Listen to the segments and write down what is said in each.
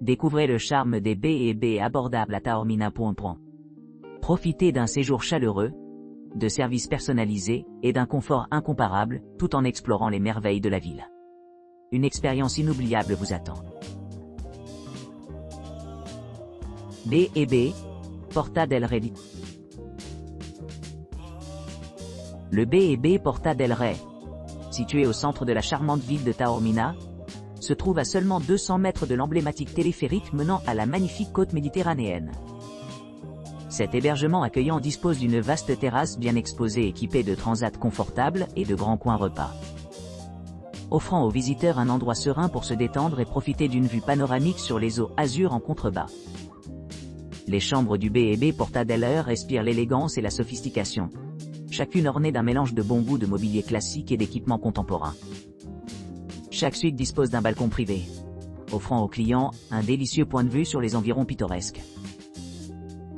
Découvrez le charme des B&B abordables à Taormina. Profitez d'un séjour chaleureux, de services personnalisés et d'un confort incomparable, tout en explorant les merveilles de la ville. Une expérience inoubliable vous attend. B&B, Porta del Rey. Le B&B Porta del Rey, situé au centre de la charmante ville de Taormina, se trouve à seulement 200 mètres de l'emblématique téléphérique menant à la magnifique côte méditerranéenne. Cet hébergement accueillant dispose d'une vaste terrasse bien exposée équipée de transats confortables et de grands coins repas, offrant aux visiteurs un endroit serein pour se détendre et profiter d'une vue panoramique sur les eaux azur en contrebas. Les chambres du B&B Porta del Rey respirent l'élégance et la sophistication, chacune ornée d'un mélange de bon goût de mobilier classique et d'équipements contemporains. Chaque suite dispose d'un balcon privé, offrant aux clients un délicieux point de vue sur les environs pittoresques.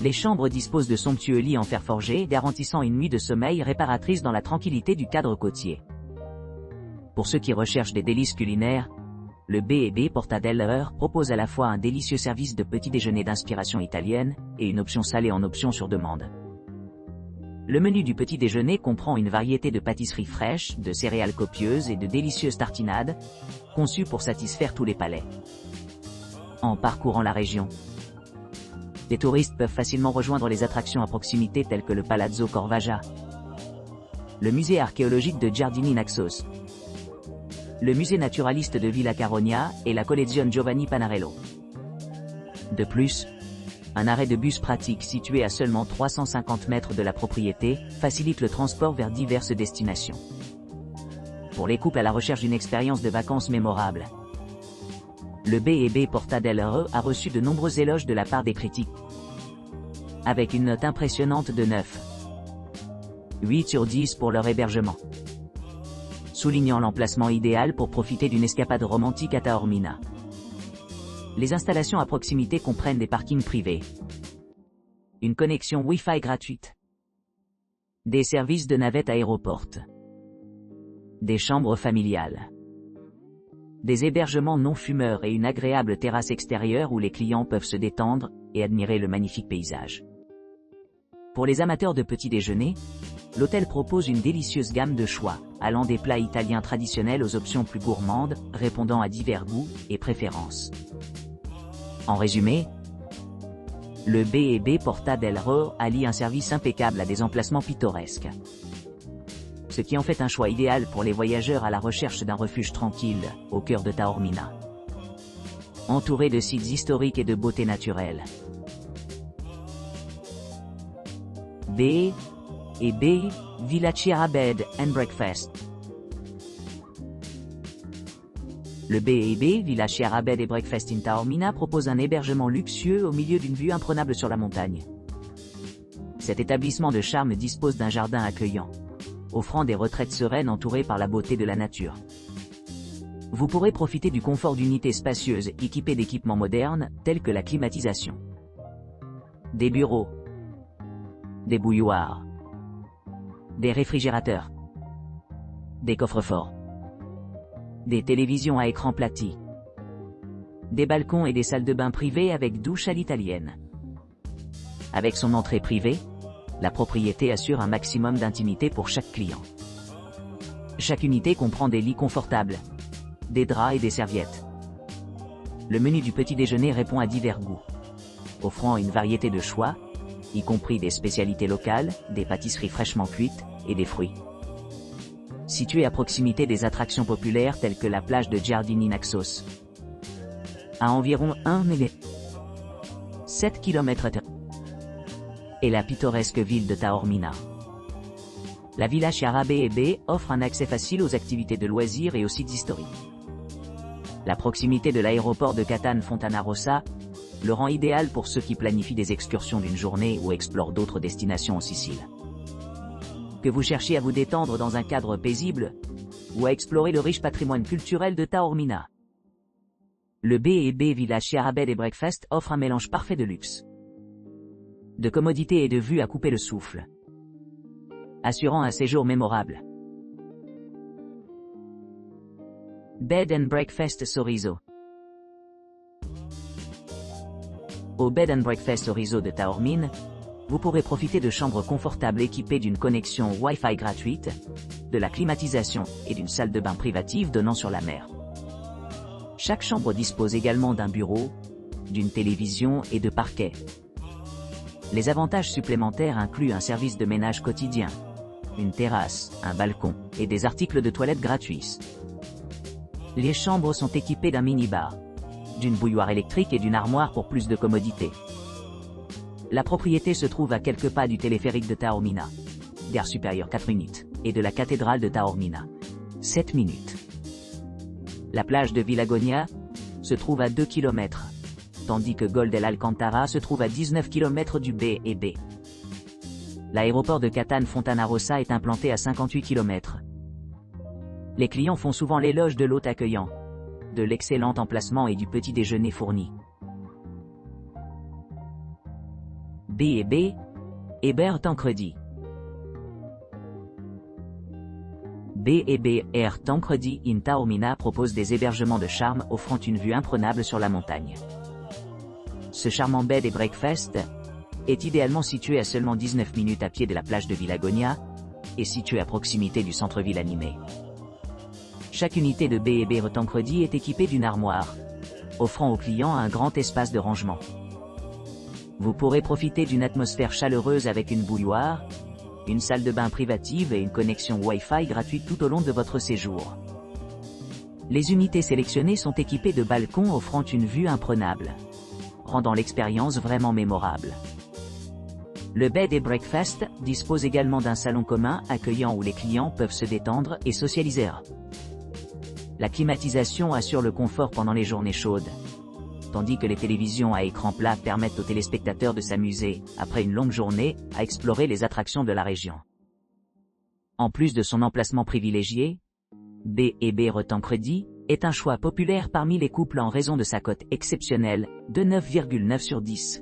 Les chambres disposent de somptueux lits en fer forgé, garantissant une nuit de sommeil réparatrice dans la tranquillité du cadre côtier. Pour ceux qui recherchent des délices culinaires, le B&B Porta del Rey propose à la fois un délicieux service de petit déjeuner d'inspiration italienne et une option salée en option sur demande. Le menu du petit déjeuner comprend une variété de pâtisseries fraîches, de céréales copieuses et de délicieuses tartinades, conçues pour satisfaire tous les palais. En parcourant la région, les touristes peuvent facilement rejoindre les attractions à proximité telles que le Palazzo Corvaggia, le musée archéologique de Giardini Naxos, le musée naturaliste de Villa Caronia et la Collezione Giovanni Panarello. De plus, un arrêt de bus pratique situé à seulement 350 mètres de la propriété facilite le transport vers diverses destinations. Pour les couples à la recherche d'une expérience de vacances mémorable, le B&B Porta del Rey a reçu de nombreux éloges de la part des critiques, avec une note impressionnante de 9,8 sur 10 pour leur hébergement, soulignant l'emplacement idéal pour profiter d'une escapade romantique à Taormina. Les installations à proximité comprennent des parkings privés, une connexion Wi-Fi gratuite, des services de navette aéroporte, des chambres familiales, des hébergements non fumeurs et une agréable terrasse extérieure où les clients peuvent se détendre et admirer le magnifique paysage. Pour les amateurs de petits déjeuners, l'hôtel propose une délicieuse gamme de choix, allant des plats italiens traditionnels aux options plus gourmandes, répondant à divers goûts et préférences. En résumé, le B&B Porta del Rey allie un service impeccable à des emplacements pittoresques, ce qui en fait un choix idéal pour les voyageurs à la recherche d'un refuge tranquille, au cœur de Taormina, entouré de sites historiques et de beauté naturelle. B&B Villacera Bed and Breakfast. Le B&B Villacera Bed and Breakfast in Taormina propose un hébergement luxueux au milieu d'une vue imprenable sur la montagne. Cet établissement de charme dispose d'un jardin accueillant, offrant des retraites sereines entourées par la beauté de la nature. Vous pourrez profiter du confort d'unités spacieuses équipées d'équipements modernes tels que la climatisation, des bureaux, des bouilloires, des réfrigérateurs, des coffres-forts, des télévisions à écran plati, des balcons et des salles de bain privées avec douche à l'italienne. Avec son entrée privée, la propriété assure un maximum d'intimité pour chaque client. Chaque unité comprend des lits confortables, des draps et des serviettes. Le menu du petit déjeuner répond à divers goûts, offrant une variété de choix, y compris des spécialités locales, des pâtisseries fraîchement cuites et des fruits. Situé à proximité des attractions populaires telles que la plage de Giardini Naxos, à environ 1,7 km, et la pittoresque ville de Taormina. La Villacera B&B offre un accès facile aux activités de loisirs et aux sites historiques. La proximité de l'aéroport de Catane Fontanarossa le rend idéal pour ceux qui planifient des excursions d'une journée ou explorent d'autres destinations en Sicile. Que vous cherchiez à vous détendre dans un cadre paisible, ou à explorer le riche patrimoine culturel de Taormina, le B&B Villacera Bed and Breakfast offre un mélange parfait de luxe, de commodité et de vue à couper le souffle, assurant un séjour mémorable. Bed and Breakfast Sorriso. Au Bed and Breakfast Orizo de Taormine, vous pourrez profiter de chambres confortables équipées d'une connexion Wi-Fi gratuite, de la climatisation et d'une salle de bain privative donnant sur la mer. Chaque chambre dispose également d'un bureau, d'une télévision et de parquets. Les avantages supplémentaires incluent un service de ménage quotidien, une terrasse, un balcon et des articles de toilette gratuits. Les chambres sont équipées d'un mini-bar, d'une bouilloire électrique et d'une armoire pour plus de commodité. La propriété se trouve à quelques pas du téléphérique de Taormina, gare supérieure 4 minutes, et de la cathédrale de Taormina, 7 minutes. La plage de Vilagonia se trouve à 2 km, tandis que Gol del Alcantara se trouve à 19 km du B&B. L'aéroport de Catane Fontanarossa est implanté à 58 km. Les clients font souvent l'éloge de l'hôte accueillant, de l'excellent emplacement et du petit déjeuner fourni. B&B, Hébert Tancredi. B&B Air Tancredi in Taormina propose des hébergements de charme offrant une vue imprenable sur la montagne. Ce charmant bed et breakfast est idéalement situé à seulement 19 minutes à pied de la plage de Vilagonia et situé à proximité du centre-ville animé. Chaque unité de B&B Tancredi est équipée d'une armoire, offrant aux clients un grand espace de rangement. Vous pourrez profiter d'une atmosphère chaleureuse avec une bouilloire, une salle de bain privative et une connexion Wi-Fi gratuite tout au long de votre séjour. Les unités sélectionnées sont équipées de balcons offrant une vue imprenable, rendant l'expérience vraiment mémorable. Le Bed and Breakfast dispose également d'un salon commun accueillant où les clients peuvent se détendre et socialiser. La climatisation assure le confort pendant les journées chaudes, tandis que les télévisions à écran plat permettent aux téléspectateurs de s'amuser, après une longue journée, à explorer les attractions de la région. En plus de son emplacement privilégié, B&B Tancredi est un choix populaire parmi les couples en raison de sa cote exceptionnelle, de 9,9 sur 10,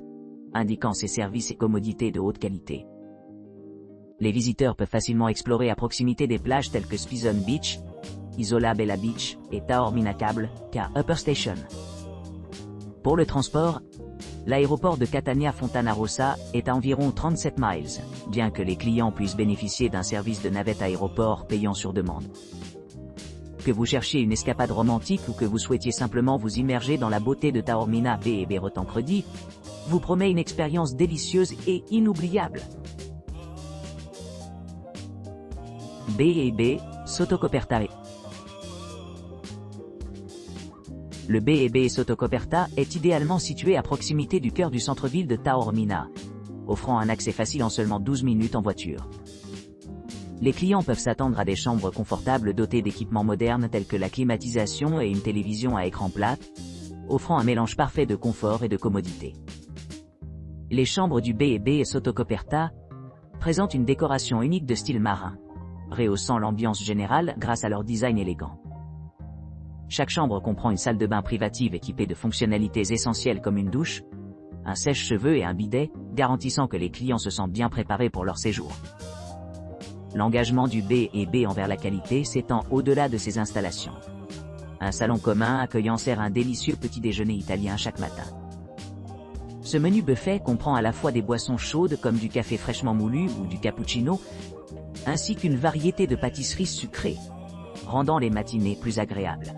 indiquant ses services et commodités de haute qualité. Les visiteurs peuvent facilement explorer à proximité des plages telles que Spison Beach, Isola Bella Beach et Taormina Cable, car Upper Station. Pour le transport, l'aéroport de Catania Fontanarossa est à environ 37 miles, bien que les clients puissent bénéficier d'un service de navette aéroport payant sur demande. Que vous cherchiez une escapade romantique ou que vous souhaitiez simplement vous immerger dans la beauté de Taormina, B&B Tancredi vous promet une expérience délicieuse et inoubliable. B&B Sotocoperta. Le B&B Sotocoperta est idéalement situé à proximité du cœur du centre-ville de Taormina, offrant un accès facile en seulement 12 minutes en voiture. Les clients peuvent s'attendre à des chambres confortables dotées d'équipements modernes tels que la climatisation et une télévision à écran plat, offrant un mélange parfait de confort et de commodité. Les chambres du B&B Sotocoperta présentent une décoration unique de style marin, rehaussant l'ambiance générale grâce à leur design élégant. Chaque chambre comprend une salle de bain privative équipée de fonctionnalités essentielles comme une douche, un sèche-cheveux et un bidet, garantissant que les clients se sentent bien préparés pour leur séjour. L'engagement du B&B envers la qualité s'étend au-delà de ces installations. Un salon commun accueillant sert un délicieux petit déjeuner italien chaque matin. Ce menu buffet comprend à la fois des boissons chaudes comme du café fraîchement moulu ou du cappuccino, ainsi qu'une variété de pâtisseries sucrées, rendant les matinées plus agréables.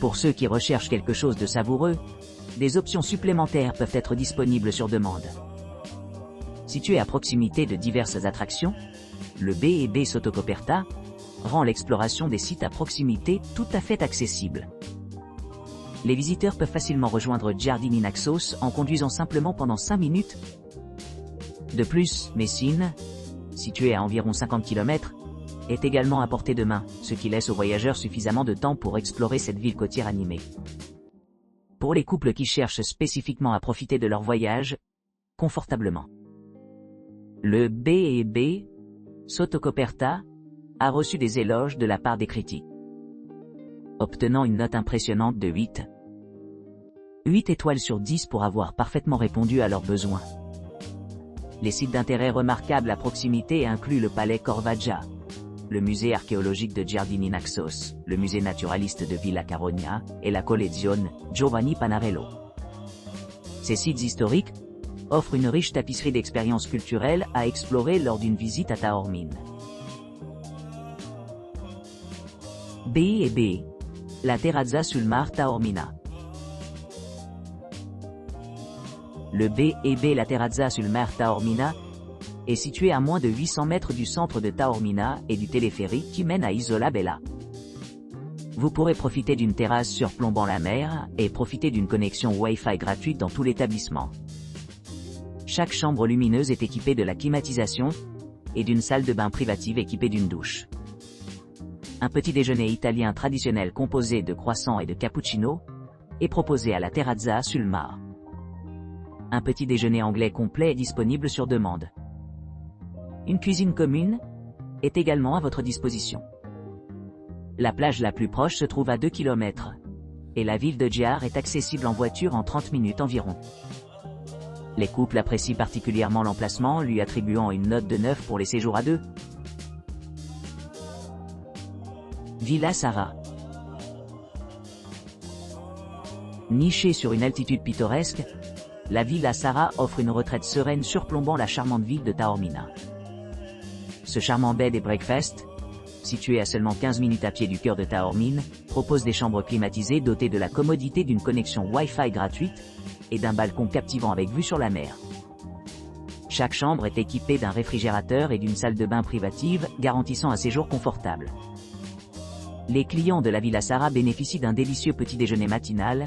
Pour ceux qui recherchent quelque chose de savoureux, des options supplémentaires peuvent être disponibles sur demande. Situé à proximité de diverses attractions, le B&B Sotocoperta rend l'exploration des sites à proximité tout à fait accessible. Les visiteurs peuvent facilement rejoindre Giardini Naxos en conduisant simplement pendant 5 minutes. De plus, Messine, située à environ 50 km, est également à portée de main, ce qui laisse aux voyageurs suffisamment de temps pour explorer cette ville côtière animée. Pour les couples qui cherchent spécifiquement à profiter de leur voyage, confortablement. Le B&B Sotocoperta a reçu des éloges de la part des critiques, obtenant une note impressionnante de 8 étoiles sur 10 pour avoir parfaitement répondu à leurs besoins. Les sites d'intérêt remarquables à proximité incluent le palais Corvaggia, le musée archéologique de Giardini Naxos, le musée naturaliste de Villa Caronia et la collezione Giovanni Panarello. Ces sites historiques offrent une riche tapisserie d'expériences culturelles à explorer lors d'une visite à Taormine. B&B, la Terrazza sul Mar Taormina. Le B&B La Terrazza sul Mar Taormina est situé à moins de 800 mètres du centre de Taormina et du téléphérique qui mène à Isola Bella. Vous pourrez profiter d'une terrasse surplombant la mer et profiter d'une connexion Wi-Fi gratuite dans tout l'établissement. Chaque chambre lumineuse est équipée de la climatisation et d'une salle de bain privative équipée d'une douche. Un petit déjeuner italien traditionnel composé de croissants et de cappuccino est proposé à la Terrazza sul Mar. Un petit déjeuner anglais complet est disponible sur demande. Une cuisine commune est également à votre disposition. La plage la plus proche se trouve à 2 km, et la ville de Giar est accessible en voiture en 30 minutes environ. Les couples apprécient particulièrement l'emplacement, lui attribuant une note de 9 pour les séjours à deux. Villa Sara. Nichée sur une altitude pittoresque, la Villa Sara offre une retraite sereine surplombant la charmante ville de Taormina. Ce charmant bed and breakfast, situé à seulement 15 minutes à pied du cœur de Taormine, propose des chambres climatisées dotées de la commodité d'une connexion Wi-Fi gratuite et d'un balcon captivant avec vue sur la mer. Chaque chambre est équipée d'un réfrigérateur et d'une salle de bain privative, garantissant un séjour confortable. Les clients de la Villa Sara bénéficient d'un délicieux petit déjeuner matinal,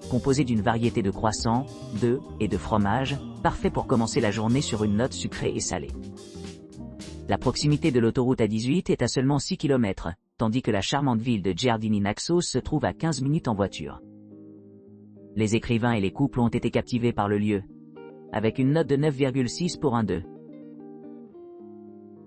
composé d'une variété de croissants, d'œufs et de fromage, parfait pour commencer la journée sur une note sucrée et salée. La proximité de l'autoroute A18 est à seulement 6 km, tandis que la charmante ville de Giardini Naxos se trouve à 15 minutes en voiture. Les écrivains et les couples ont été captivés par le lieu, avec une note de 9,6 pour un 2.